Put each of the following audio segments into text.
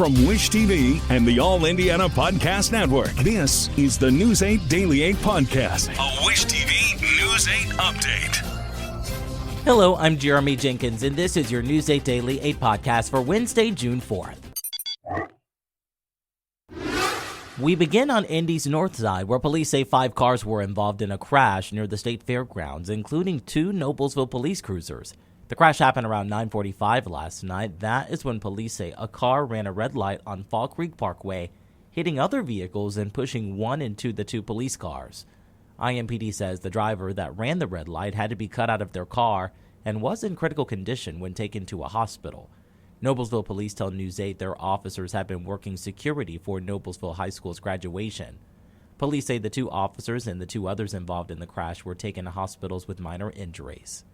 From Wish TV and the All Indiana Podcast Network, this is the News 8 Daily 8 Podcast, a Wish TV News 8 update. Hello, I'm Jeremy Jenkins, and this is your News 8 Daily 8 Podcast for Wednesday, June 4th. We begin on Indy's north side, where police say 5 cars were involved in a crash near the state fairgrounds, including 2 Noblesville police cruisers. The crash happened around 9:45 last night. That is when police say a car ran a red light on Fall Creek Parkway, hitting other vehicles and pushing one into the 2 police cars. IMPD says the driver that ran the red light had to be cut out of their car and was in critical condition when taken to a hospital. Noblesville police tell News 8 their officers have been working security for Noblesville High School's graduation. Police say the 2 officers and the 2 others involved in the crash were taken to hospitals with minor injuries.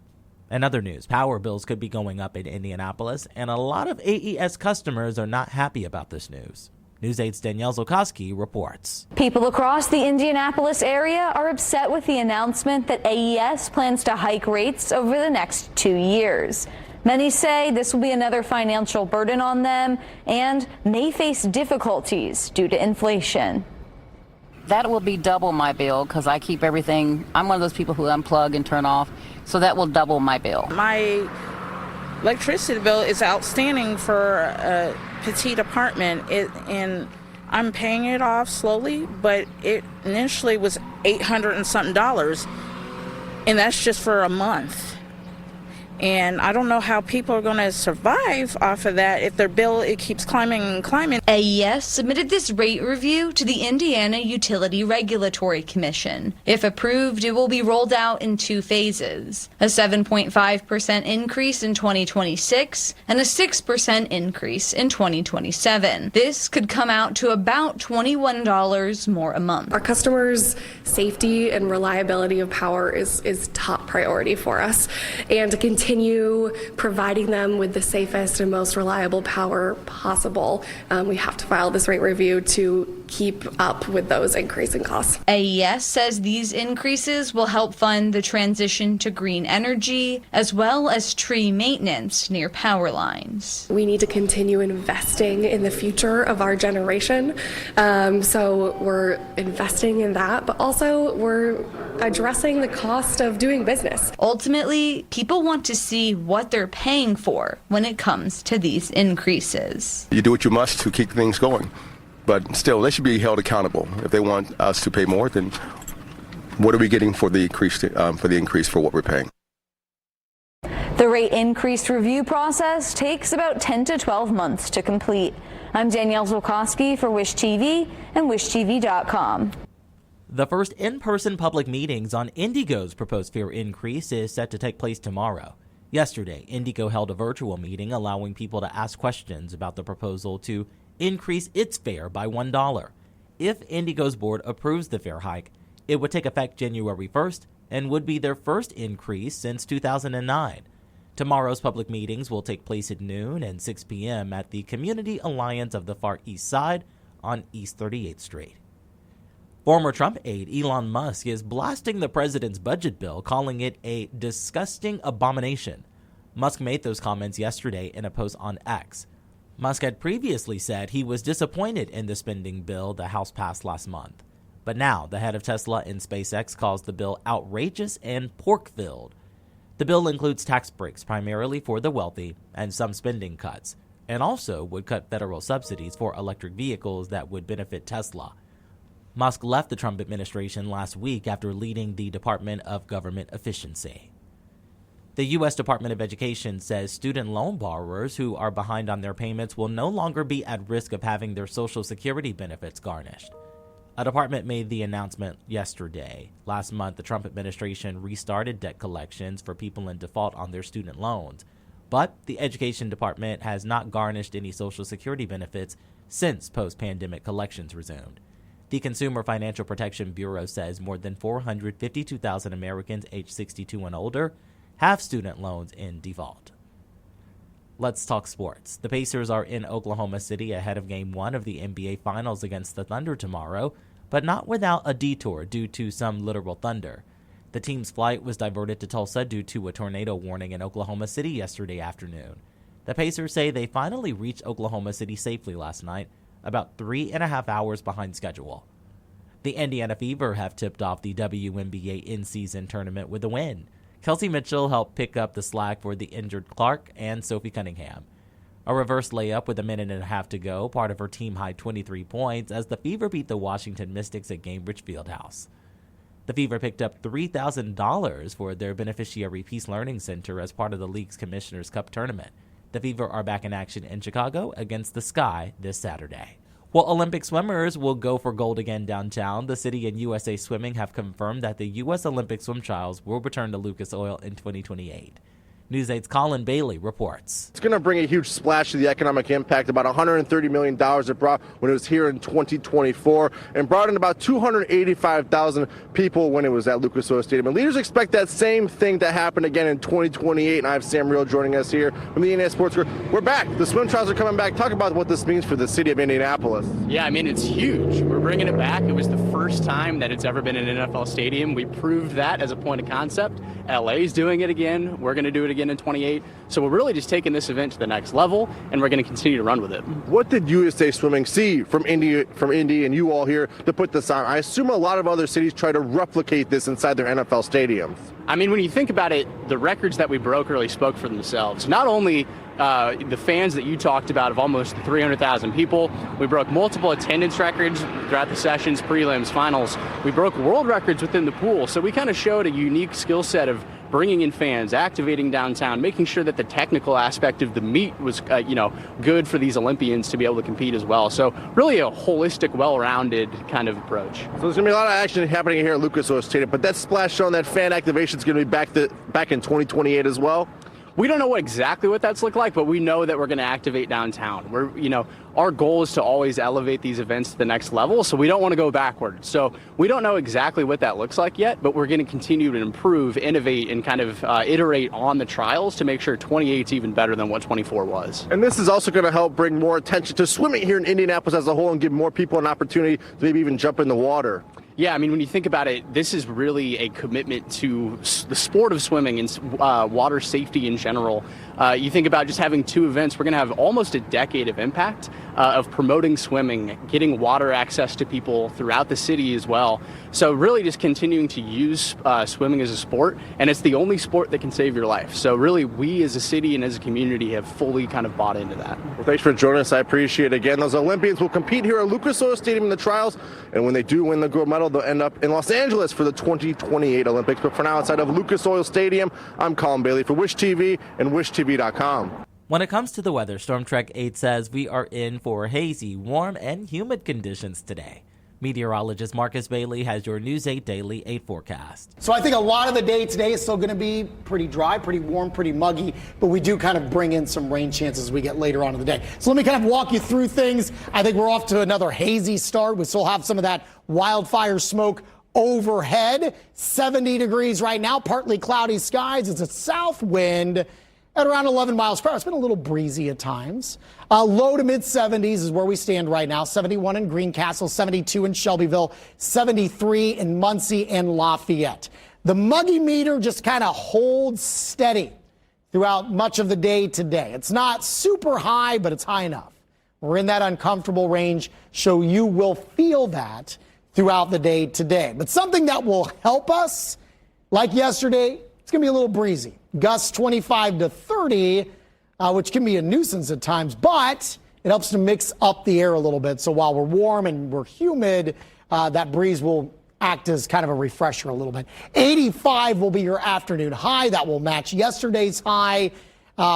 In other news, power bills could be going up in Indianapolis, and a lot of AES customers are not happy about this news. News 8's Danielle Zolkowski reports. People across the Indianapolis area are upset with the announcement that AES plans to hike rates over the next 2 years. Many say this will be another financial burden on them and may face difficulties due to inflation. That will be double my bill because I keep everything. I'm one of those people who unplug and turn off, so that will double my bill. My electricity bill is outstanding for a petite apartment, and I'm paying it off slowly, but it initially was $800 and something, and that's just for a month. And I don't know how people are going to survive off of that if their bill, it keeps climbing and climbing. AES submitted this rate review to the Indiana Utility Regulatory Commission. If approved, it will be rolled out in 2 phases, a 7.5% increase in 2026 and a 6% increase in 2027. This could come out to about $21 more a month. Our customers' safety and reliability of power is top priority for us, and to continue providing them with the safest and most reliable power possible, we have to file this rate review to keep up with those increasing costs. AES says these increases will help fund the transition to green energy as well as tree maintenance near power lines. We need to continue investing in the future of our generation, so we're investing in that, but also we're addressing the cost of doing business. Ultimately, people want to see what they're paying for when it comes to these increases. You do what you must to keep things going, but still, they should be held accountable. If they want us to pay more, then what are we getting for the increase for what we're paying? The rate increase review process takes about 10 to 12 months to complete. I'm Danielle Zolkowski for Wish TV and WishTV.com. The first in-person public meetings on IndyGo's proposed fare increase is set to take place tomorrow. Yesterday, IndyGo held a virtual meeting allowing people to ask questions about the proposal to increase its fare by $1. If IndyGo's board approves the fare hike, it would take effect January 1st and would be their first increase since 2009. Tomorrow's public meetings will take place at noon and 6 p.m. at the Community Alliance of the Far East Side on East 38th Street. Former Trump aide Elon Musk is blasting the president's budget bill, calling it a disgusting abomination. Musk made those comments yesterday in a post on X. Musk had previously said he was disappointed in the spending bill the House passed last month. But now, the head of Tesla and SpaceX calls the bill outrageous and pork-filled. The bill includes tax breaks primarily for the wealthy and some spending cuts, and also would cut federal subsidies for electric vehicles that would benefit Tesla. Musk left the Trump administration last week after leading the Department of Government Efficiency. The U.S. Department of Education says student loan borrowers who are behind on their payments will no longer be at risk of having their Social Security benefits garnished. A department made the announcement yesterday. Last month, the Trump administration restarted debt collections for people in default on their student loans, but the Education Department has not garnished any Social Security benefits since post-pandemic collections resumed. The Consumer Financial Protection Bureau says more than 452,000 Americans aged 62 and older have student loans in default. Let's talk sports. The Pacers are in Oklahoma City ahead of Game 1 of the NBA Finals against the Thunder tomorrow, but not without a detour due to some literal thunder. The team's flight was diverted to Tulsa due to a tornado warning in Oklahoma City yesterday afternoon. The Pacers say they finally reached Oklahoma City safely last night, about 3.5 hours behind schedule. The Indiana Fever have tipped off the WNBA in-season tournament with a win. Kelsey Mitchell helped pick up the slack for the injured Clark and Sophie Cunningham. A reverse layup with a minute and a half to go, part of her team-high 23 points, as the Fever beat the Washington Mystics at Gainbridge Fieldhouse. The Fever picked up $3,000 for their beneficiary Peace Learning Center as part of the league's Commissioner's Cup tournament. The Fever are back in action in Chicago against the Sky this Saturday. While Olympic swimmers will go for gold again downtown, the city and USA Swimming have confirmed that the U.S. Olympic swim trials will return to Lucas Oil in 2028. News 8's Colin Bailey reports. It's going to bring a huge splash to the economic impact. About $130 million it brought when it was here in 2024, and brought in about 285,000 people when it was at Lucas Oil Stadium. And leaders expect that same thing to happen again in 2028. And I have Sam Reel joining us here from the Indiana Sports Group. We're back. The swim trials are coming back. Talk about what this means for the city of Indianapolis. Yeah, I mean, it's huge. We're bringing it back. It was the first time that it's ever been in an NFL stadium. We proved that as a point of concept. LA's doing it again. We're going to do it again in 28. So we're really just taking this event to the next level, and we're going to continue to run with it. What did USA Swimming see from Indy and you all here to put this on? I assume a lot of other cities try to replicate this inside their NFL stadiums. I mean, when you think about it, the records that we broke really spoke for themselves. Not only the fans that you talked about of almost 300,000 people, we broke multiple attendance records throughout the sessions, prelims, finals. We broke world records within the pool. So we kind of showed a unique skill set of bringing in fans, activating downtown, making sure that the technical aspect of the meet was, good for these Olympians to be able to compete as well. So really a holistic, well-rounded kind of approach. So there's going to be a lot of action happening here at Lucas Oil Stadium, but that splash zone, that fan activation is going to be back in 2028 as well. We don't know exactly what that's look like, but we know that we're going to activate downtown. Our goal is to always elevate these events to the next level, so we don't want to go backwards. So we don't know exactly what that looks like yet, but we're going to continue to improve, innovate, and kind of iterate on the trials to make sure 28 is even better than what 24 was. And this is also going to help bring more attention to swimming here in Indianapolis as a whole and give more people an opportunity to maybe even jump in the water. Yeah, I mean, when you think about it, this is really a commitment to the sport of swimming and water safety in general. You think about just having two events, we're going to have almost a decade of impact of promoting swimming, getting water access to people throughout the city as well. So really just continuing to use swimming as a sport, and it's the only sport that can save your life. So really, we as a city and as a community have fully kind of bought into that. Well, thanks for joining us. I appreciate it. Again, those Olympians will compete here at Lucas Oil Stadium in the trials, and when they do win the gold medal, they'll end up in Los Angeles for the 2028 Olympics. But for now, outside of Lucas Oil Stadium, I'm Colin Bailey for Wish TV and WishTV.com. When it comes to the weather, Storm Trek 8 says we are in for hazy, warm, and humid conditions today. Meteorologist Marcus Bailey has your News 8 Daily 8 forecast. So I think a lot of the day today is still going to be pretty dry, pretty warm, pretty muggy, but we do kind of bring in some rain chances as we get later on in the day. So let me kind of walk you through things. I think we're off to another hazy start. We still have some of that wildfire smoke overhead. 70 degrees right now, partly cloudy skies. It's a south wind at around 11 miles per hour. It's been a little breezy at times. Low to mid 70s is where we stand right now. 71 in Greencastle, 72 in Shelbyville, 73 in Muncie and Lafayette. The muggy meter just kind of holds steady throughout much of the day today. It's not super high, but it's high enough. We're in that uncomfortable range, so you will feel that throughout the day today. But something that will help us, like yesterday, it's going to be a little breezy. Gusts 25 to 30, which can be a nuisance at times, but it helps to mix up the air a little bit. So while we're warm and we're humid, that breeze will act as kind of a refresher a little bit. 85 will be your afternoon high. That will match yesterday's high.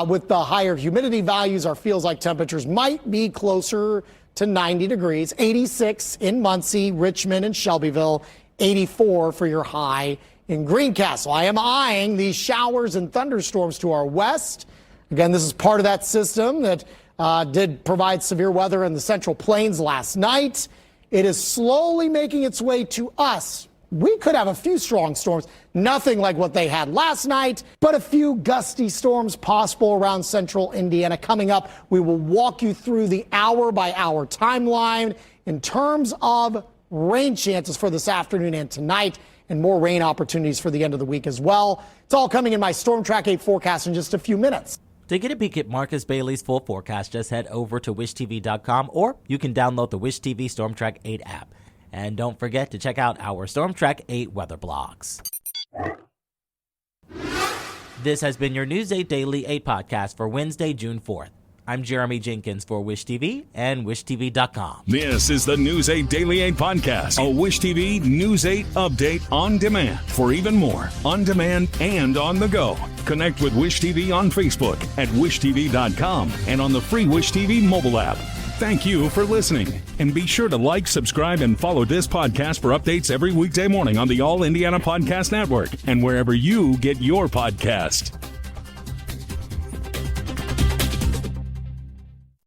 With the higher humidity values, our feels-like temperatures might be closer to 90 degrees. 86 in Muncie, Richmond, and Shelbyville. 84 for your high in Greencastle. I am eyeing these showers and thunderstorms to our west. Again, this is part of that system that did provide severe weather in the Central Plains last night. It is slowly making its way to us. We could have a few strong storms, nothing like what they had last night, but a few gusty storms possible around central Indiana. Coming up, we will walk you through the hour-by-hour timeline in terms of rain chances for this afternoon and tonight, and more rain opportunities for the end of the week as well. It's all coming in my Storm Track 8 forecast in just a few minutes. To get a peek at Marcus Bailey's full forecast, just head over to wishtv.com, or you can download the Wish TV Storm Track 8 app. And don't forget to check out our Storm Track 8 weather blogs. This has been your News 8 Daily 8 podcast for Wednesday, June 4th. I'm Jeremy Jenkins for Wish TV and wishtv.com. This is the News 8 Daily 8 podcast, a Wish TV News 8 update on demand. For even more, on demand and on the go, connect with Wish TV on Facebook at wishtv.com and on the free Wish TV mobile app. Thank you for listening, and be sure to like, subscribe, and follow this podcast for updates every weekday morning on the All Indiana Podcast Network and wherever you get your podcast.